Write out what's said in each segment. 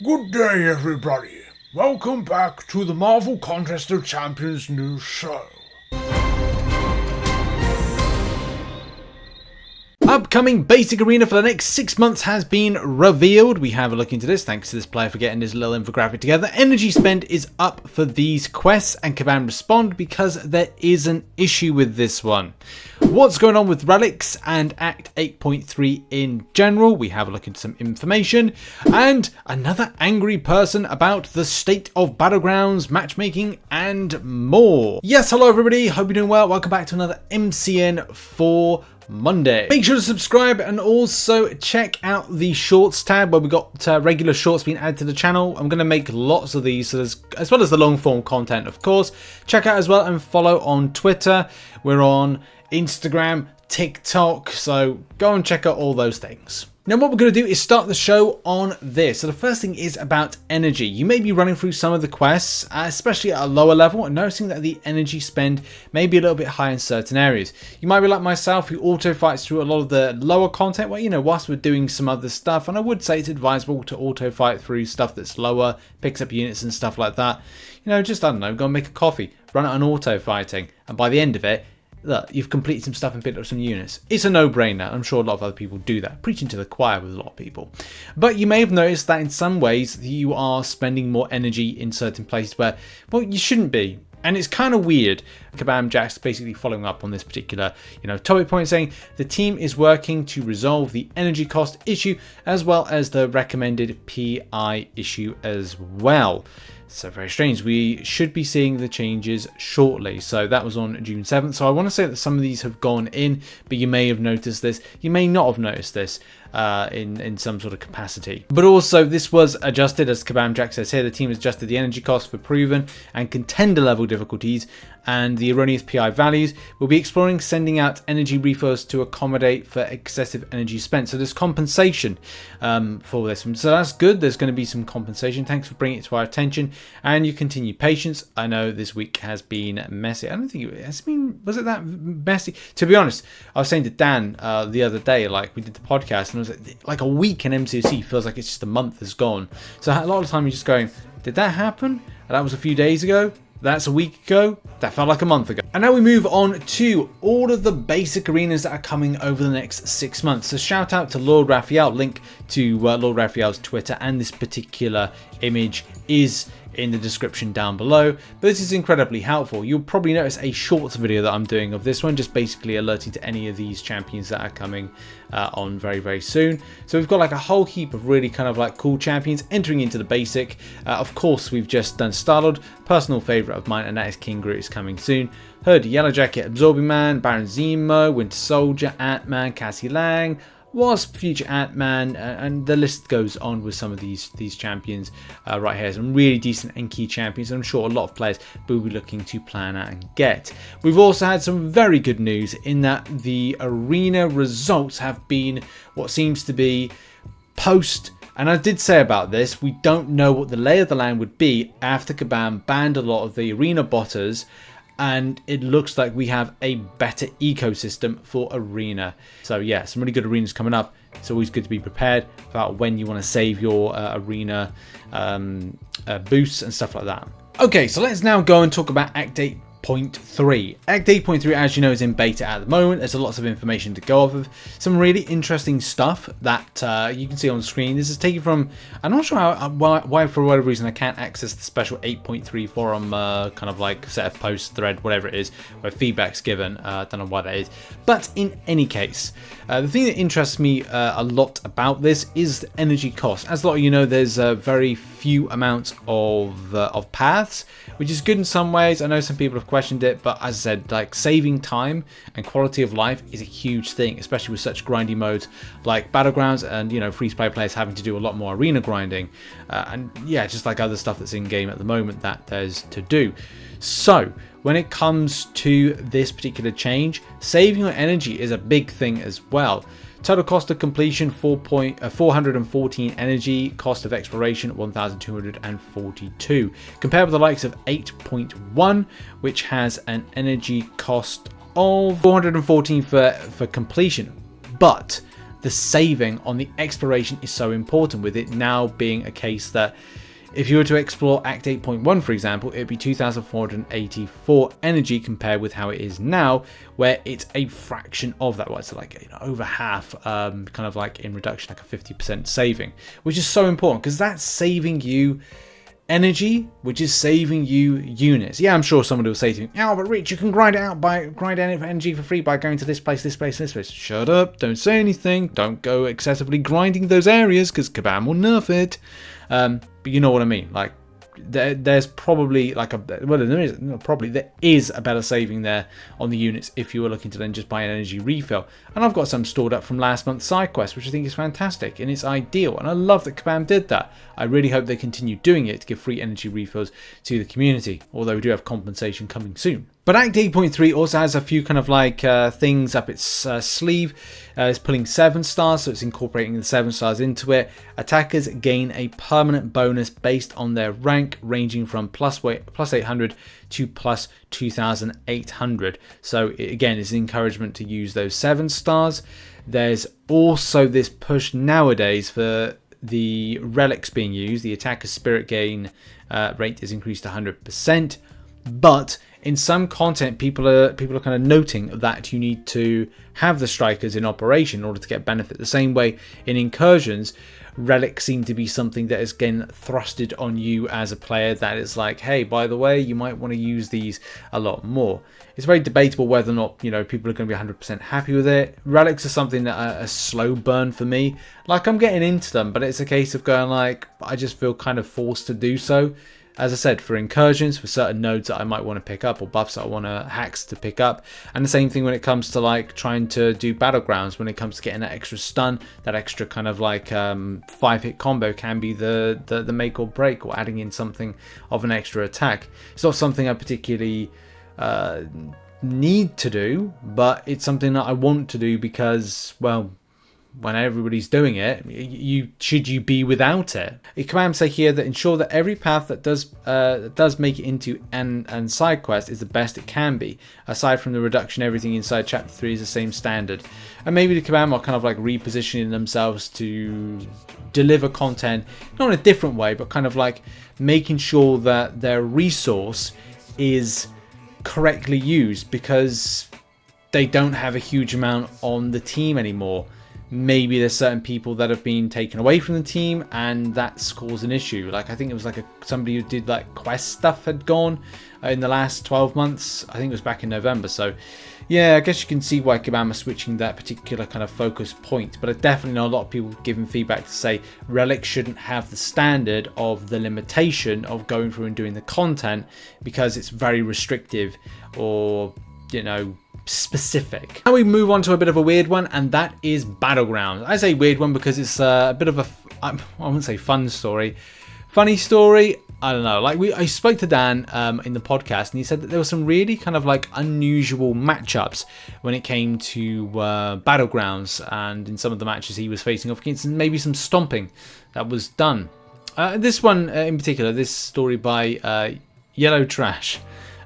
Good day, everybody. Welcome back to the Marvel Contest of Champions news show. Upcoming basic arena for the next 6 months has been revealed. We have a look into this thanks to this player for getting this little infographic together. Energy spend is up for these quests, and kabam respond because there is an issue with this one. What's going on with Relics and Act 8.3 in general? We have a look into some information, and another angry person about the state of Battlegrounds, matchmaking, and more. Yes, hello everybody, hope you're doing well. Welcome back to another MCN for Monday. Make sure to subscribe and also check out the shorts tab where we got regular shorts being added to the channel. I'm going to make lots of these, so as well as the long form content, of course. Check out as well and follow on Twitter. We're on Instagram, TikTok, so go and check out all those things. Now what we're going to do is start the show on this. So the first thing is about energy. You may be running through some of the quests, especially at a lower level, and noticing that the energy spend may be a little bit high in certain areas. You might be like myself, who auto fights through a lot of the lower content, where, whilst we're doing some other stuff, and I would say it's advisable to auto fight through stuff that's lower, picks up units and stuff like that. Just, I don't know, go and make a coffee, run it on auto fighting, and by the end of it, look, you've completed some stuff and picked up some units. It's a no-brainer. I'm sure a lot of other people do that. Preaching to the choir with a lot of people. But you may have noticed that in some ways you are spending more energy in certain places where, well, you shouldn't be. And it's kind of weird. Kabam Jack's basically following up on this particular, topic point, saying the team is working to resolve the energy cost issue as well as the recommended PI issue as well. So very strange. We should be seeing the changes shortly. So that was on June 7th. So I want to say that some of these have gone in, but you may have noticed this. You may not have noticed this in some sort of capacity. But also this was adjusted, as Kabam Jack says here. The team has adjusted the energy cost for proven and contender level difficulties and the erroneous PI values. We'll be exploring sending out energy refills to accommodate for excessive energy spent. So there's compensation for this. So that's good. There's going to be some compensation. Thanks for bringing it to our attention and your continued patience. I know this week has been messy. I don't think it has been, was it that messy? To be honest, I was saying to Dan the other day, like we did the podcast, and I was like a week in MCOC feels like it's just a month has gone. So a lot of the time you're just going, did that happen? That was a few days ago. That's a week ago. That felt like a month ago. And now we move on to all of the basic arenas that are coming over the next 6 months. So shout out to Lord Raphael. Link to Lord Raphael's Twitter and this particular image is in the description down below. But this is incredibly helpful. You'll probably notice a shorts video that I'm doing of this one, just basically alerting to any of these champions that are coming on very, very soon. So we've got like a whole heap of really kind of like cool champions entering into the basic. Of course, we've just done Star-Lord, personal favorite of mine, and that is King Groot, is coming soon. Hood, Yellow Jacket, Absorbing Man, Baron Zemo, Winter Soldier, Ant-Man, Cassie Lang, Wasp, Future Ant-Man, and the list goes on with some of these champions right here. Some really decent and key champions. I'm sure a lot of players will be looking to plan out and get. We've also had some very good news in that the arena results have been what seems to be post. And I did say about this, we don't know what the lay of the land would be after Kabam banned a lot of the arena botters. And it looks like we have a better ecosystem for arena. So yeah, some really good arenas coming up. It's always good to be prepared about when you want to save your arena boosts and stuff like that. Okay, so let's now go and talk about Act 8.3. Act 8.3, as you know, is in beta at the moment. There's lots of information to go off of. Some really interesting stuff that you can see on screen. This is taken from, I'm not sure why for whatever reason I can't access the special 8.3 forum kind of like set of post thread, whatever it is, where feedback's given. I don't know why that is. But in any case, the thing that interests me a lot about this is the energy cost. As a lot of you know, there's very few amounts of paths, which is good in some ways. I know some people have questioned it, but as I said, like saving time and quality of life is a huge thing, especially with such grindy modes like Battlegrounds and free-to-play players having to do a lot more arena grinding and yeah, just like other stuff that's in game at the moment that there's to do. So when it comes to this particular change, saving on energy is a big thing as well. Total cost of completion 414 energy, cost of exploration 1242, compared with the likes of 8.1, which has an energy cost of 414 for completion. But the saving on the exploration is so important, with it now being a case that if you were to explore Act 8.1, for example, it would be 2,484 energy compared with how it is now, where it's a fraction of that. Well, it's like, you know, over half, kind of like in reduction, like a 50% saving, which is so important because that's saving you energy, which is saving you units. Yeah, I'm sure somebody will say to me, "Oh, but Rich, you can grind energy for free by going to this place, this place, this place." Shut up! Don't say anything. Don't go excessively grinding those areas because Kabam will nerf it. But you know what I mean. Like, there's probably like there is a better saving there on the units if you were looking to then just buy an energy refill. And I've got some stored up from last month's side quest, which I think is fantastic and it's ideal, and I love that Kabam did that. I really hope they continue doing it to give free energy refills to the community, although we do have compensation coming soon. But Act 8.3 also has a few kind of like things up its sleeve. It's pulling 7 stars, so it's incorporating the 7 stars into it. Attackers gain a permanent bonus based on their rank, ranging from plus 800 to plus 2,800. So again, it's an encouragement to use those 7 stars. There's also this push nowadays for the relics being used. The attacker's spirit gain rate is increased to 100%, but in some content, people are kind of noting that you need to have the strikers in operation in order to get benefit. The same way in incursions, relics seem to be something that is again thrusted on you as a player. That is like, hey, by the way, you might want to use these a lot more. It's very debatable whether or not, you know, people are going to be 100% happy with it. Relics are something that are a slow burn for me. Like, I'm getting into them, but it's a case of going like, I just feel kind of forced to do so. As I said, for incursions, for certain nodes that I might want to pick up, or buffs that I want to hacks to pick up. And the same thing when it comes to like trying to do Battlegrounds, when it comes to getting that extra stun, that extra kind of like 5-hit combo can be the make or break, or adding in something of an extra attack. It's not something I particularly need to do, but it's something that I want to do because, well, when everybody's doing it, should you be without it? It can say here that ensure that every path that does make it into an side quest is the best it can be. Aside from the reduction, everything inside chapter 3 is the same standard. And maybe the Kabam are kind of like repositioning themselves to deliver content, not in a different way, but kind of like making sure that their resource is correctly used, because they don't have a huge amount on the team anymore. Maybe there's certain people that have been taken away from the team, and that's caused an issue. Like, I think it was like somebody who did like quest stuff had gone in the last 12 months. I think it was back in November. So yeah, I guess you can see why Kabam are switching that particular kind of focus point. But I definitely know a lot of people giving feedback to say Relics shouldn't have the standard of the limitation of going through and doing the content, because it's very restrictive, or, you know, specific. Now we move on to a bit of a weird one, and that is Battlegrounds. I say weird one because it's a bit of a, I wouldn't say fun story, funny story. I don't know. Like, I spoke to Dan in the podcast, and he said that there were some really kind of like unusual matchups when it came to Battlegrounds, and in some of the matches he was facing off against, and maybe some stomping that was done. This one in particular, this story by Yellow Trash.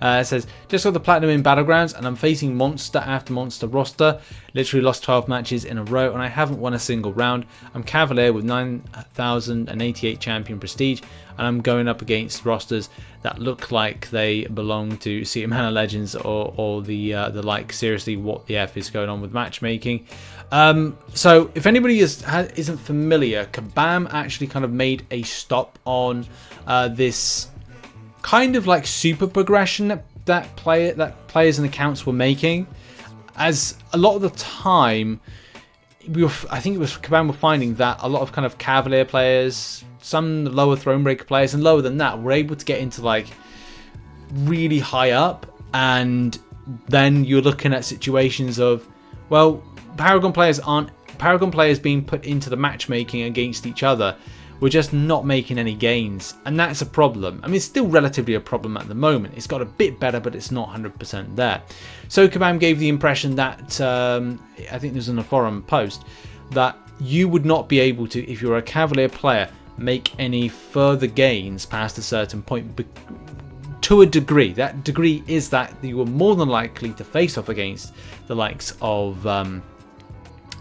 Says, just got the platinum in Battlegrounds and I'm facing monster after monster roster. Literally lost 12 matches in a row and I haven't won a single round. I'm Cavalier with 9,088 champion prestige, and I'm going up against rosters that look like they belong to Sea of Mana Legends or the like. Seriously, what the F is going on with matchmaking? So if anybody isn't familiar, Kabam actually kind of made a stop on this kind of like super progression that players and accounts were making, as a lot of the time I think it was Kabam were finding that a lot of kind of Cavalier players, some lower Thronebreaker players, and lower than that, were able to get into like really high up, and then you're looking at situations of, well, Paragon players being put into the matchmaking against each other. We're just not making any gains, and that's a problem. I mean, it's still relatively a problem at the moment. It's got a bit better, but it's not 100% there. So Kabam gave the impression that, I think this was in a forum post, that you would not be able to, if you're a Cavalier player, make any further gains past a certain point, to a degree. That degree is that you were more than likely to face off against the likes of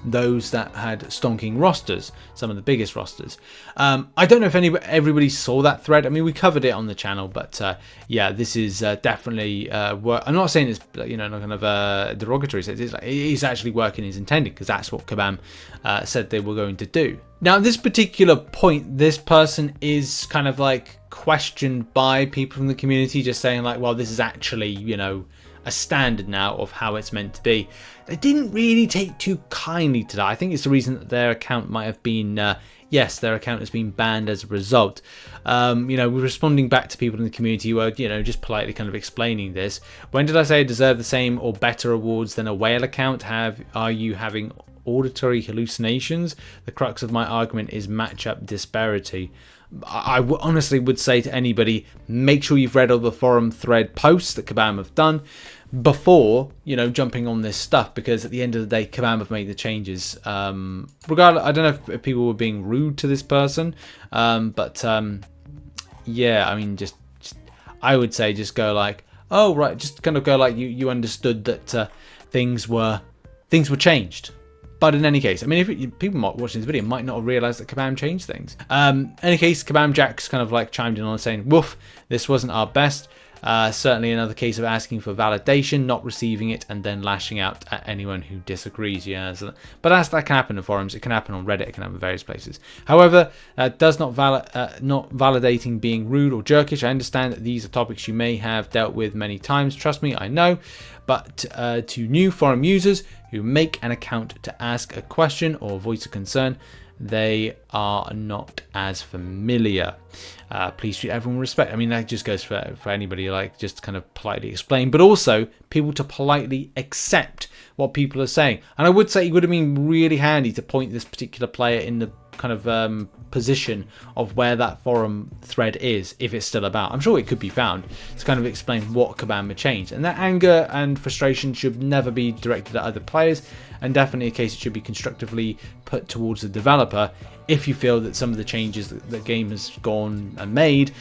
those that had stonking rosters, some of the biggest rosters. I don't know if everybody saw that thread. I mean, we covered it on the channel, but yeah, this is definitely work. I'm not saying it's, you know, not kind of derogatory. It's like, it is actually working as intended, because that's what Kabam said they were going to do. Now, at this particular point, this person is kind of like questioned by people from the community, just saying like, well, this is actually, you know, a standard now of how it's meant to be. They didn't really take too kindly to that. I think it's the reason that their account might have been, yes, their account has been banned as a result. You know, we're responding back to people in the community who are, you know, just politely kind of explaining this. When did I say I deserve the same or better awards than a whale account? Are you having auditory hallucinations? The crux of my argument is matchup disparity. I honestly would say to anybody, make sure you've read all the forum thread posts that Kabam have done before, you know, jumping on this stuff, because at the end of the day, Kabam have made the changes. Regardless, I don't know if people were being rude to this person, but yeah, I mean, just I would say just go like, oh right, just kind of go like you understood that things were changed. But in any case, I mean, if people might watching this video might not have realised that Kabam changed things. In any case, Kabam Jack's kind of like chimed in on saying, woof, this wasn't our best. Certainly another case of asking for validation, not receiving it, and then lashing out at anyone who disagrees. Yeah, so, but that can happen in forums. It can happen on Reddit. It can happen in various places. However, does not validating being rude or jerkish. I understand that these are topics you may have dealt with many times. Trust me, I know. But to new forum users who make an account to ask a question or voice a concern, they are not as familiar. Please treat everyone with respect. I mean, that just goes for anybody, like, just kind of politely explain, but also people to politely accept what people are saying. And I would say it would have been really handy to point this particular player in the kind of position of where that forum thread is, if it's still about. I'm sure it could be found to kind of explain what Kabam had changed. And that anger and frustration should never be directed at other players, and definitely a case it should be constructively put towards the developer if you feel that some of the changes that the game has gone and made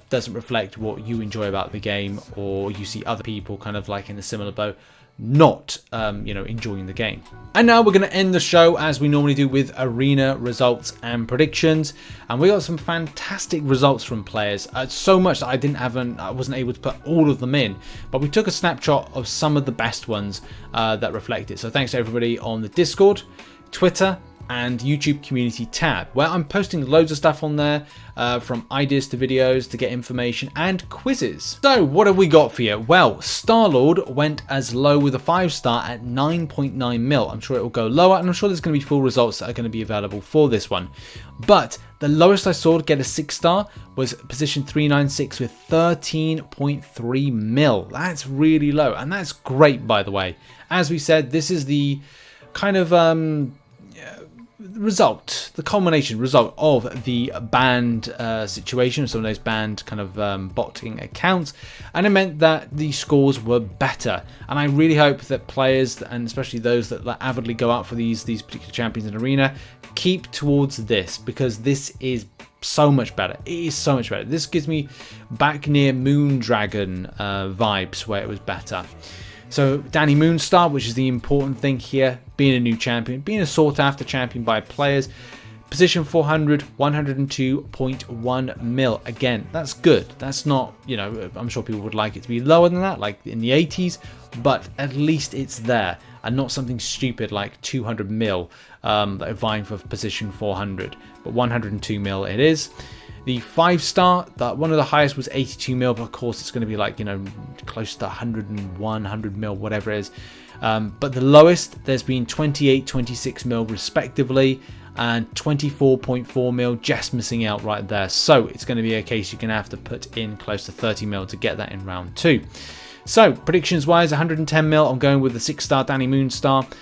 doesn't reflect what you enjoy about the game, or you see other people kind of like in a similar boat not you know, enjoying the game. And now we're going to end the show as we normally do with arena results and predictions, and we got some fantastic results from players, so much that I wasn't able to put all of them in, but we took a snapshot of some of the best ones that reflect it. So thanks to everybody on the Discord, Twitter and YouTube community tab, where I'm posting loads of stuff on there, from ideas to videos to get information and quizzes. So what have we got for you? Well, Star-Lord went as low with a 5-star at 9.9 mil. I'm sure it will go lower, and I'm sure there's going to be full results that are going to be available for this one. But the lowest I saw to get a 6-star was position 396 with 13.3 mil. That's really low, and that's great, by the way. As we said, this is the kind of the culmination result of the banned situation, some of those banned kind of botting accounts, and it meant that the scores were better. And I really hope that players, and especially those that avidly go out for these particular champions in arena, keep towards this, because this is so much better. It is so much better. This gives me back near Moondragon vibes, where it was better. So Danny Moonstar, which is the important thing here, being a new champion, being a sought after champion by players. Position 400, 102.1 mil. Again, that's good. That's not, you know, I'm sure people would like it to be lower than that, like in the 80s, but at least it's there, and not something stupid like 200 mil that are vying for position 400. But 102 mil it is. The 5-star, that one of the highest was 82 mil, but of course it's going to be like, you know, close to 101, 100 mil, whatever it is. But the lowest, there's been 28, 26 mil respectively, and 24.4 mil just missing out right there. So it's going to be a case you're going to have to put in close to 30 mil to get that in round 2. So predictions wise, 110 mil, I'm going with the 6-star Danny Moonstar.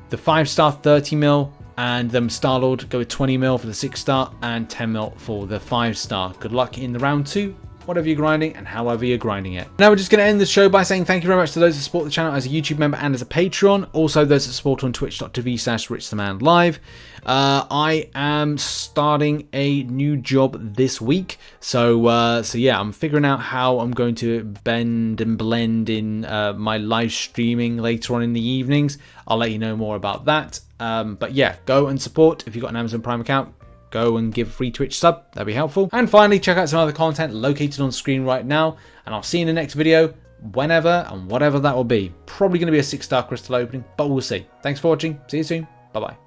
The 5-star 30 mil. And then Star-Lord go with 20 mil for the 6-star and 10 mil for the 5-star. Good luck in the round 2 whatever you're grinding and however you're grinding it. Now we're just going to end the show by saying thank you very much to those who support the channel as a YouTube member and as a Patreon. Also those that support on twitch.tv/RichTheMan live. I am starting a new job this week, so yeah, I'm figuring out how I'm going to bend and blend in my live streaming later on in the evenings. I'll let you know more about that. But yeah, go and support. If you've got an Amazon Prime account, go and give a free Twitch sub. That'd be helpful. And finally, check out some other content located on screen right now. And I'll see you in the next video, whenever and whatever that will be. Probably going to be a 6-star crystal opening, but we'll see. Thanks for watching. See you soon. Bye-bye.